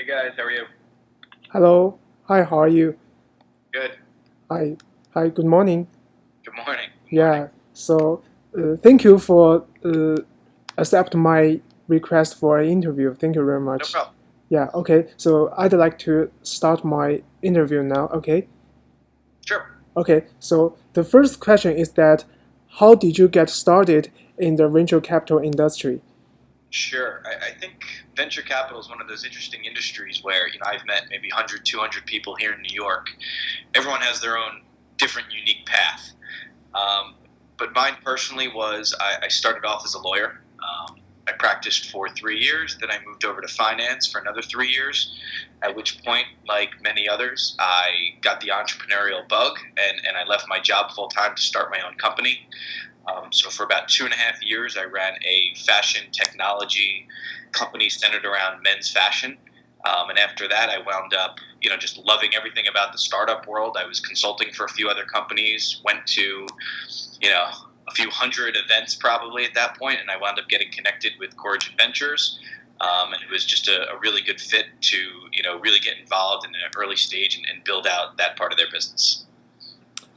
guys, how are you? Hello. Hi, how are you? Good. Hi. Hi, good morning. Good morning. Good morning. Yeah, so thank you for accept my request for an interview. Thank you very No much. problem. Yeah, okay. So I'd like to start my interview now, okay? Sure. Okay, so the first question is that how did you get started in the venture capital industry? Sure. I think venture capital is one of those interesting industries where, I've met maybe 100, 200 people here in New York. Everyone has their own different, unique path. Um, but mine personally was I started off as a lawyer. I practiced for 3 years. Then I moved over to finance for another 3 years, at which point, like many others, I got the entrepreneurial bug and I left my job full time to start my own company. So for about 2.5 years, I ran a fashion technology company centered around men's fashion. And after that, I wound up, just loving everything about the startup world. I was consulting for a few other companies, went to, you know, a few hundred events probably at that point, and I wound up getting connected with Corigin Ventures. And it was just a really good fit to, really get involved in an early stage and build out that part of their business.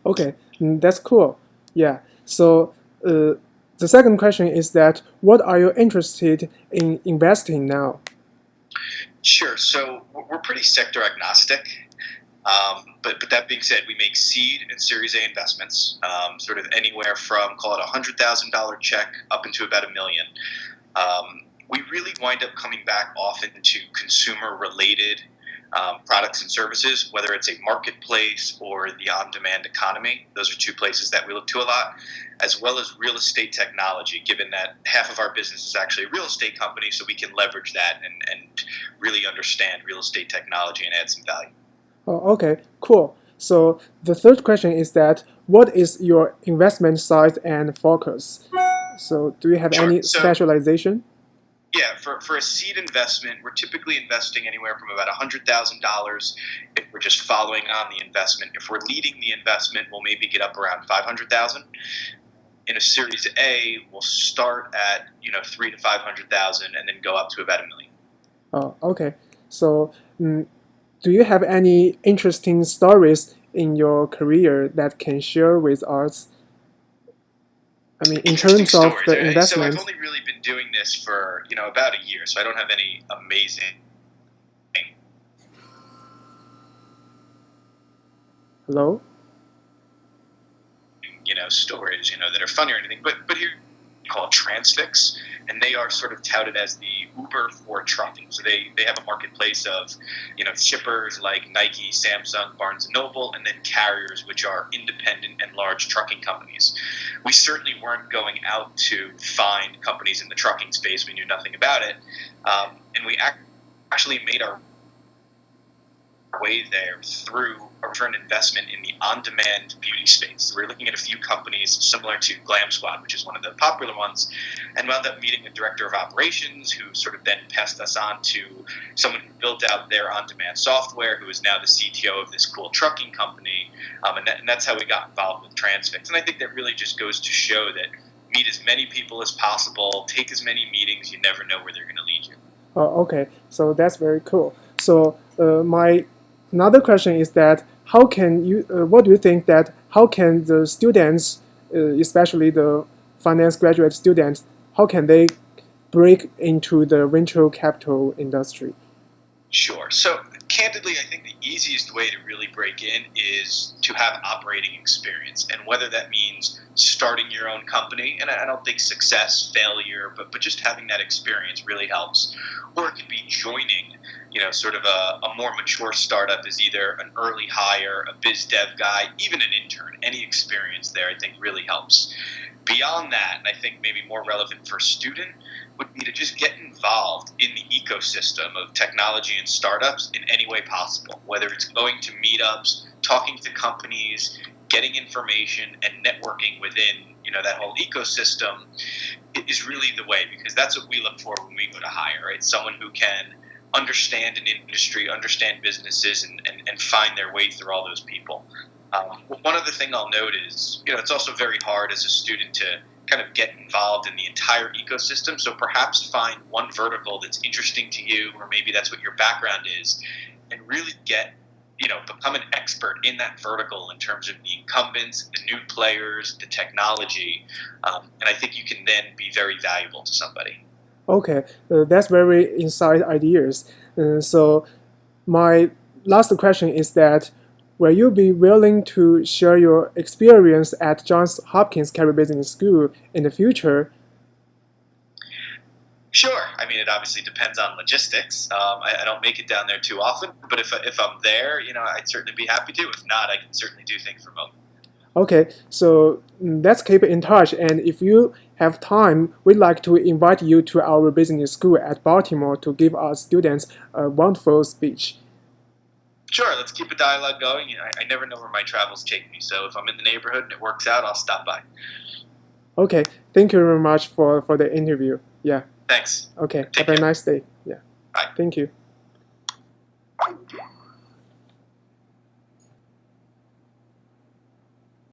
Okay, that's cool. Yeah. So the second question is that what are you interested in investing now? Sure. So we're pretty sector agnostic. But that being said, we make seed and Series A investments, sort of anywhere from call it $100,000 check up into about $1 million. We really wind up coming back often to consumer related products and services, whether it's a marketplace or the on demand economy. Those are two places that we look to a lot, as well as real estate technology, given that half of our business is actually a real estate company, so we can leverage that and really understand real estate technology and add some value. Oh, okay, cool. So the third question is that what is your investment size and focus? So do you have Sure. any So specialization? yeah, for a seed investment, we're typically investing anywhere from about $100,000 if we're just following on the investment. If we're leading the investment, we'll maybe get up around 500,000. In a Series A, we'll start at 3 to 500,000 and then go up to about $1 million. Oh, okay. So do you have any interesting stories in your career that can share with us? I mean, in Interesting terms of stories. the So I've investment. only really been doing this for about a year, so I don't have any amazing Hello? stories that are funny or anything. But here we call it Transfix, and they are sort of touted as the Uber for trucking. So they have a marketplace of shippers like Nike, Samsung, Barnes and Noble, and then carriers, which are independent and large trucking companies. We certainly weren't going out to find companies in the trucking space. We knew nothing about it, and we actually made our way there through a return investment in the on-demand beauty space. So we're looking at a few companies similar to Glam Squad, which is one of the popular ones, and wound up meeting a director of operations who sort of then passed us on to someone who built out their on-demand software, who is now the CTO of this cool trucking company, and that's how we got involved with Transfix. And I think that really just goes to show that meet as many people as possible, take as many meetings, you never know where they're going to lead you. Oh, okay. So that's very cool. So my another question is that how can you? What do you think that how can the students, especially the finance graduate students, how can they break into the venture capital industry? Sure. So, candidly, I think the easiest way to really break in is to have operating experience. And whether that means starting your own company, and I don't think success, failure, but just having that experience really helps. Or it could be joining, sort of a more mature startup as either an early hire, a biz dev guy, even an intern. Any experience there, I think, really helps. Beyond that, and I think maybe more relevant for a student, would be to just get involved in the ecosystem of technology and startups in any way possible, whether it's going to meetups, talking to companies, getting information, and networking within that whole ecosystem is really the way, because that's what we look for when we go to hire, right? Someone who can understand an industry, understand businesses, and find their way through all those people. One other thing I'll note is, it's also very hard as a student to kind of get involved in the entire ecosystem. So perhaps find one vertical that's interesting to you, or maybe that's what your background is, and really become an expert in that vertical in terms of the incumbents, the new players, the technology. And I think you can then be very valuable to somebody. Okay, that's very inside ideas. So my last question is that will you be willing to share your experience at Johns Hopkins Carey Business School in the future? Sure. I mean, it obviously depends on logistics. I don't make it down there too often, but if I'm there, I'd certainly be happy to. If not, I can certainly do things remote. Okay, so let's keep in touch. And if you have time, we'd like to invite you to our business school at Baltimore to give our students a wonderful speech. Sure, let's keep a dialogue going. I never know where my travels take me, so if I'm in the neighborhood and it works out, I'll stop by. Okay, thank you very much for the interview. Yeah. Thanks. Okay, Take have care. a nice day. Yeah. Bye. Thank you.